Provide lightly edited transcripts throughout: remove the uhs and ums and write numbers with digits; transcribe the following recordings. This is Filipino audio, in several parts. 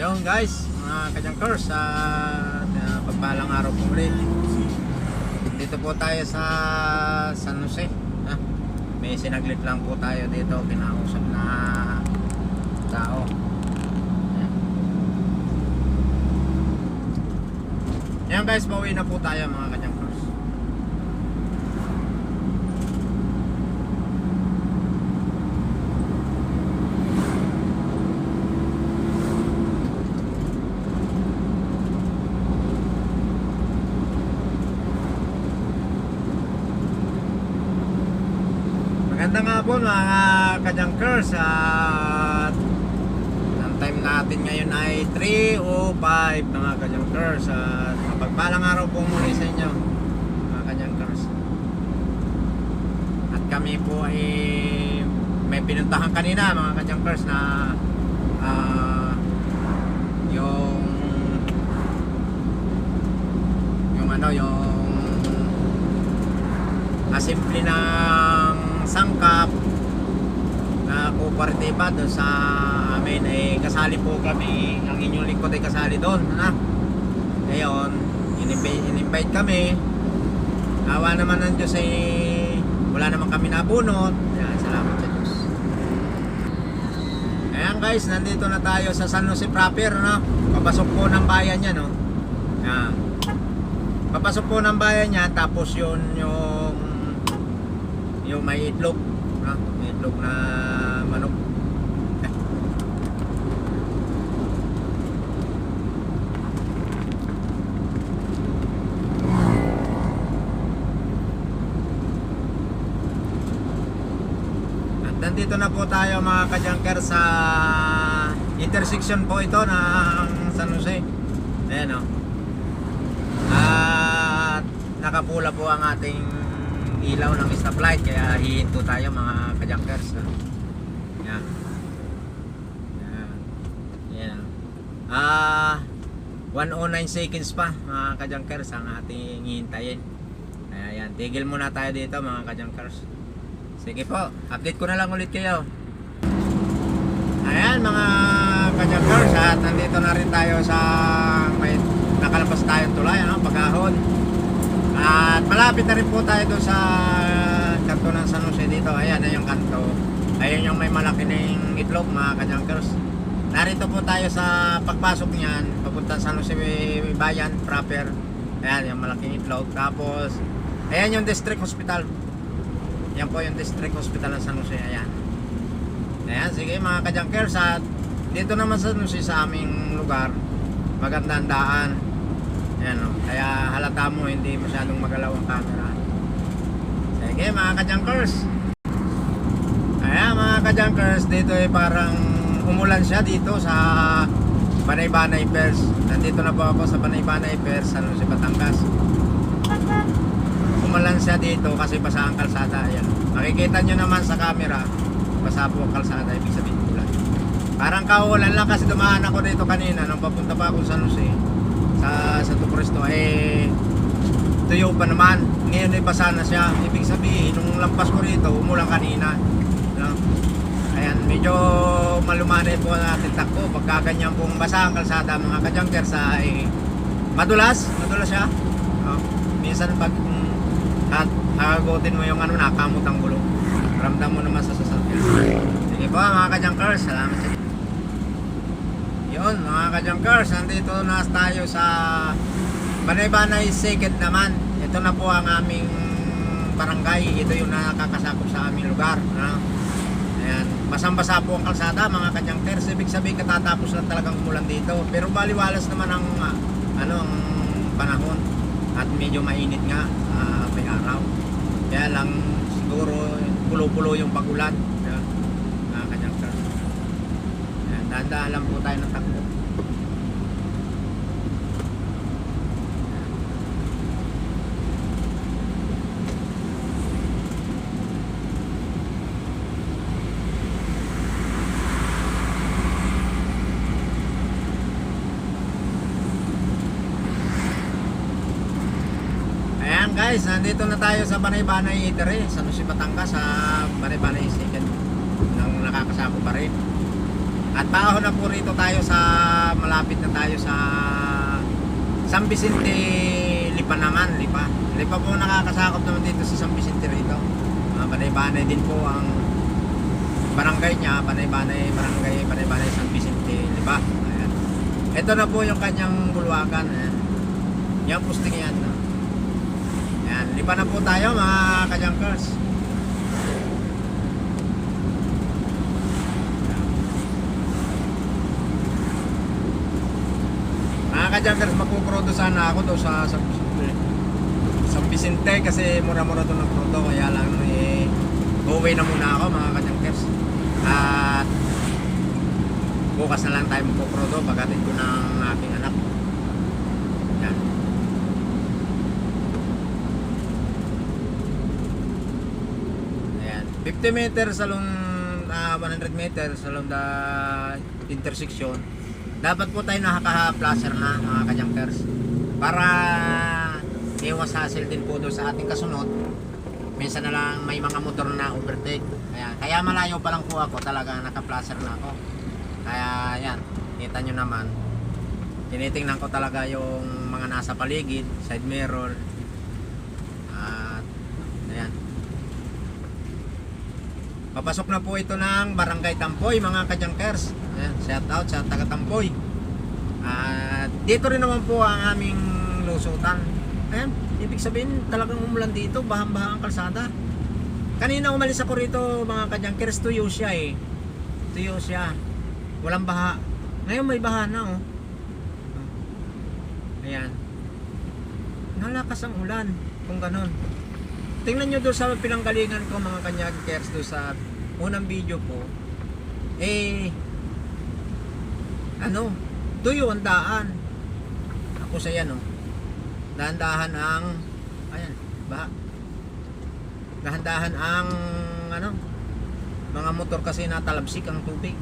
Yun guys, mga kajangkers, sa pagpalang araw po ulit. Dito po tayo sa San Jose. May sinaglit lang po tayo dito, kinausap na tao. Yan guys, pauwi na po tayo mga kajangkers. Maganda nga po mga kajangkers, at ang time natin ngayon ay 3:05 mga kajangkers, at mapagpalang araw po muli sa inyo mga kajangkers. At kami po ay may pinuntahan kanina mga kajangkers na yung assembly ng sangkap na kooperatiba doon sa amin ay kasali po kami. Ang inyong lingkod ay kasali doon ngayon in-invite kami. Awa naman ng Diyos ay wala naman kami nabunot. Yan, salamat sa Diyos. Ayan guys, nandito na tayo sa San Jose proper, papasok po ng bayan niya, yan. Papasok po ng bayan niya, tapos yun yung may itlog, may itlog na manok. At nandito na po tayo mga kajangker sa intersection po ito ng San Jose. Ayan at nakapula po ang ating ilaw ng stoplight, kaya hihinto tayo mga kajunkers. Yan. Yan. 109 seconds pa mga kajunkers ang ating hihintayin. Ayan, tigil muna tayo dito mga kajunkers. Sige po, update ko na lang ulit kayo. Ayan mga kajunkers, at nandito na rin tayo sa may nakalabas tayong tulay, Pagahon. At malapit na rin po tayo doon sa kanto ng San Jose dito. Ayan na yung kanto. Ayan yung may malaki ng itlog mga kajunkers. Narito po tayo sa pagpasok niyan papunta San Jose Bayan proper. Ayan yung malaking itlog. Tapos ayan yung district hospital. Yan po yung district hospital ng San Jose. Ayan. Ayan, sige mga kajunkers, at dito naman sa San Jose sa aming lugar magandang daan. Ayan, kaya halata mo hindi masyadong magalaw ang camera. Sige mga kajunkers. Ayan mga kajunkers, dito ay parang umulan siya dito sa Banay-Banay Pers. Nandito na po ako sa Banay-Banay Pers, San Jose, Batangas. Umulan siya dito kasi basa ang kalsada. Ayan, makikita nyo naman sa camera, basa po ang kalsada, ibig sabihin ulan. Parang kaulan lang kasi dumaan ako dito kanina nung papunta pa ako sa San Jose sa Santo Cristo, tuyo pa naman. Ngayon ay basa na siya. Ibig sabihin nung lampas ko rito umulan kanina, Ayan, medyo malumanay po ang ating takbo pagka ganyan pong basa ang kalsada mga kajunkers. Madulas siya. Minsan pag hagagutin mo yung nakamot ang gulo, ramdam mo naman sa sasakyan. Sige po mga kajunkers, salamat sa inyo. Yun mga kajunkers, nandito na tayo sa Banay-Banay Second naman. Ito na po ang aming barangay. Ito yung nakakasakop sa aming lugar. Ayan, basang-basa po ang kalsada mga kajunkers. Ibig sabihin katatapos na talagang umulan dito. Pero baliwalas naman ang ang panahon. At medyo mainit nga, may araw. Kaya lang siguro pulo-pulo yung pag-ulan. Mga kajunkers. Dahan-dahan lang po tayo ng takbo. Ayan guys, nandito na tayo sa Banay-Banay Eatery, San Jose, Batangas, sa Banay-Banay Second nang nakakasako pa rin. At paahon na po rito tayo sa malapit na tayo sa San Vicente, Lipa naman, Lipa. Lipa po nakakasakop naman dito sa San Vicente rito. Panay-banay din po ang barangay niya, panay-banay barangay, panay-banay San Vicente, Lipa. Ayan. Ito na po yung kanyang bulwakan. Ayan. Yan posting yan. No? Ayan, Lipa na po tayo mga kajankers. Mga kajankers, magpuprudo sana ako doon sa San Vicente kasi mura-mura doon ng prudo, kaya lang go-away na muna ako mga kajankers. At bukas na lang tayo magpuprudo pagdating ko ng aking anak. Yan. Ayan. 50 meters along 100 meters along the intersection. Dapat po tayo nakaka-placer na mga kajankers para iwas hassle din po doon sa ating kasunod. Minsan na lang may mga motor na overtake. Kaya malayo pa lang po ako, talaga naka-placer na ako. Kaya yan, kita nyo naman. Tinitingnan ko talaga yung mga nasa paligid, side mirror. At ayan. Papasok na po ito ng Barangay Tampoy mga kajankers. Ayan, shout out sa taga Tampoy. At dito rin naman po ang aming lusutan. Ayan, ibig sabihin talagang umulan dito, bahang-baha ang kalsada. Kanina umalis ako rito mga kajankers, tuyo siya eh. Tuyo siya. Walang baha. Ngayon may baha na oh. Ayan. Nalakas ang ulan kung ganon. Tingnan nyo doon sa pinanggalingan ko mga kajankers, doon sa unang video ko. Tuyo ang daan. Ako sa yan oh. Dahan-dahan ang ayan, baha. Dahan-dahan ang mga motor kasi natalabsik ang tubig.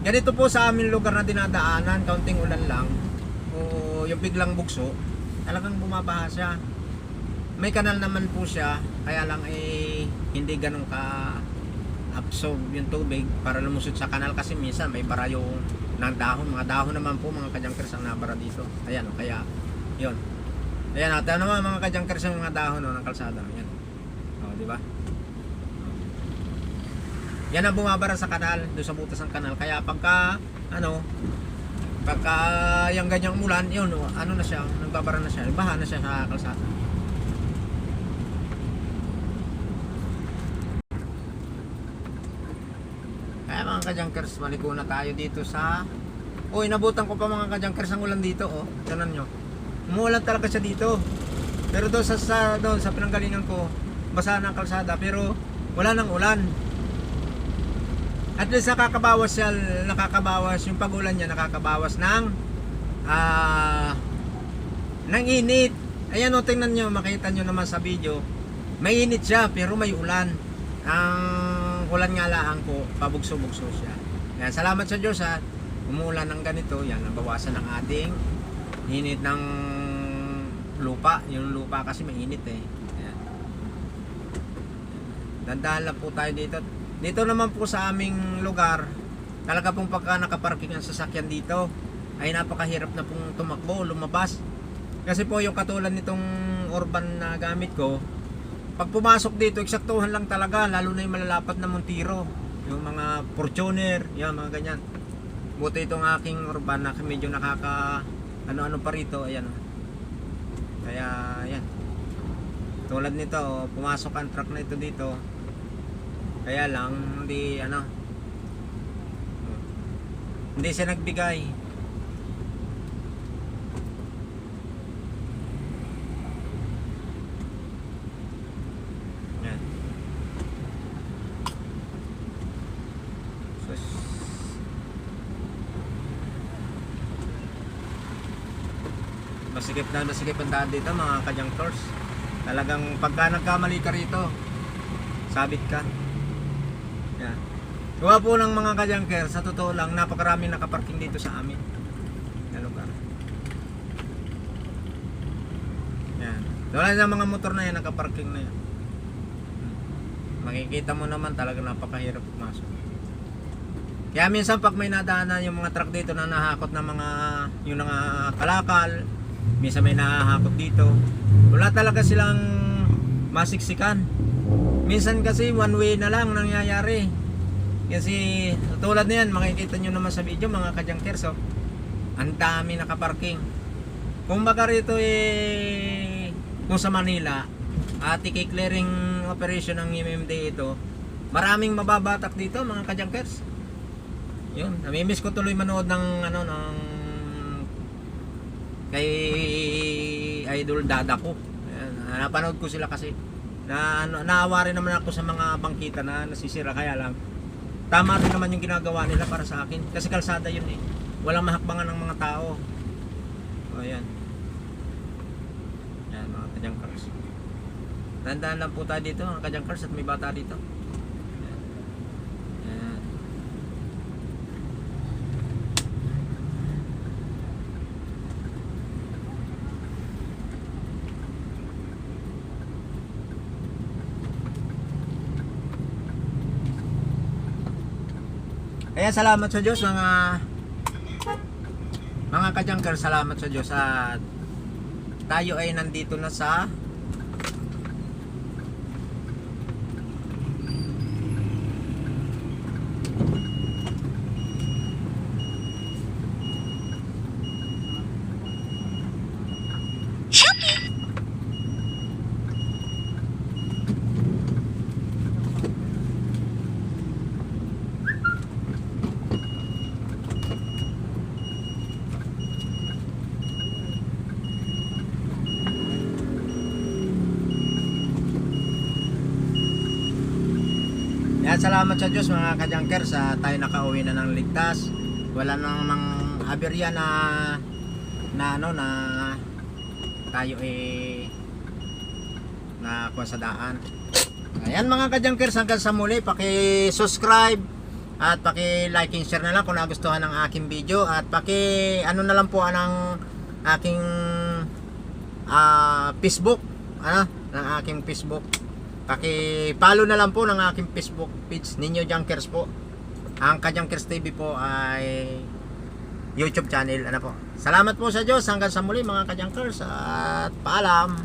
Ganito po sa aming lugar na dinadaanan, kaunting ulan lang o yung biglang bugso, talagang bumabaha siya. May kanal naman po siya, kaya lang hindi ganun ka absorb yung tubig para lumusot sa kanal kasi minsan may bara yung ng dahon, mga dahon naman po mga kajankers ang nabara dito. Ayan o, kaya yun. Ayan, ito naman mga kajankers yung mga dahon ng kalsada. Ayan. O, di ba? Yan ang bumabara sa kanal, doon sa butas ng kanal. Kaya pagka yung ganyang ulan, yun, na siya, nagbabara na siya, baha na siya sa kalsada. Kaya mga kajankers, maliko na tayo dito sa inabutan ko pa mga kajankers ang ulan dito oh. Tignan nyo. Umuulan talaga siya dito. Pero doon sa pinanggalingan ko, basa na ang kalsada pero wala nang ulan. At least nakakabawas yung pag-ulan niya, nakakabawas ng init. Ayan o, tingnan nyo, makita nyo naman sa video. May init siya pero may ulan. Ang ulan nga lang po, pabugso-bugso siya. Yan, salamat sa Diyos ha. Umulan ng ganito, yan, nabawasan ng ating init ng lupa. Yung lupa kasi mainit eh. Yan. Dandahan lang po tayo dito. Dito naman po sa aming lugar, talaga pong pagka nakaparking ang sasakyan dito, ay napakahirap na pong tumakbo, lumabas. Kasi po yung katulad nitong urban na gamit ko, pag pumasok dito, eksaktuhan lang talaga, lalo na yung malalapat na Montiro, yung mga Fortuner, yan, mga ganyan. Buti itong aking urban na medyo nakaka ano pa rito, ayan. Kaya, yan. Tulad nito, pumasok ang truck na ito dito. Kaya lang, hindi siya nagbigay. Yan. Masikip ang daan dito mga kajankers. Talagang pagka nagkamali ka rito, sabit ka. Yan. Gawa po ng mga kajankers, sa totoo lang, napakarami nakaparking dito sa amin na lugar. Yan. Wala na mga motor na yan, nakaparking na yan. Makikita mo naman talaga napakahirap pumasok. Kaya minsan pag may nadaanan yung mga truck dito na nahakot ng mga yung mga kalakal, minsan may nahahakot dito, wala talaga silang masiksikan. Minsan kasi one way na lang nangyayari. Kasi tulad niyan, makikita nyo naman sa video mga kajankers, oh. Ang dami nakaparking. Kung baka rito kung sa Manila at i-clearing operation ng MMDA ito, maraming mababatak dito mga kajankers. Yun, namimiss ko tuloy manood ng ng kay Idol Dada ko. Ayan, napanood ko sila kasi naawa rin naman ako sa mga bangkita na nasisira, kaya lang tama rin naman yung ginagawa nila para sa akin kasi kalsada yun walang mahakbangan ng mga tao. O ayan, ayan mga kajankers, tandaan lang po tayo dito mga kajankers at may bata dito. Kaya salamat sa Diyos mga kajankers, salamat sa Diyos at tayo ay nandito na sa Yan, salamat sa Diyos mga kajankers, tayo nakauwi na ng ligtas. Wala nang aberya na tayo na kuha sa daan. Ayan mga kajankers, hanggang sa muli, paki-subscribe at paki-like and share na lang kung nagustuhan ng aking video, at na lang po ang aking Facebook, ng aking Facebook. Paki-follow na lang po ng aking Facebook page, Ninyo Jankers po. Ang Kajankers TV po ay YouTube channel. Salamat po sa Diyos. Hanggang sa muli mga Kajankers at paalam.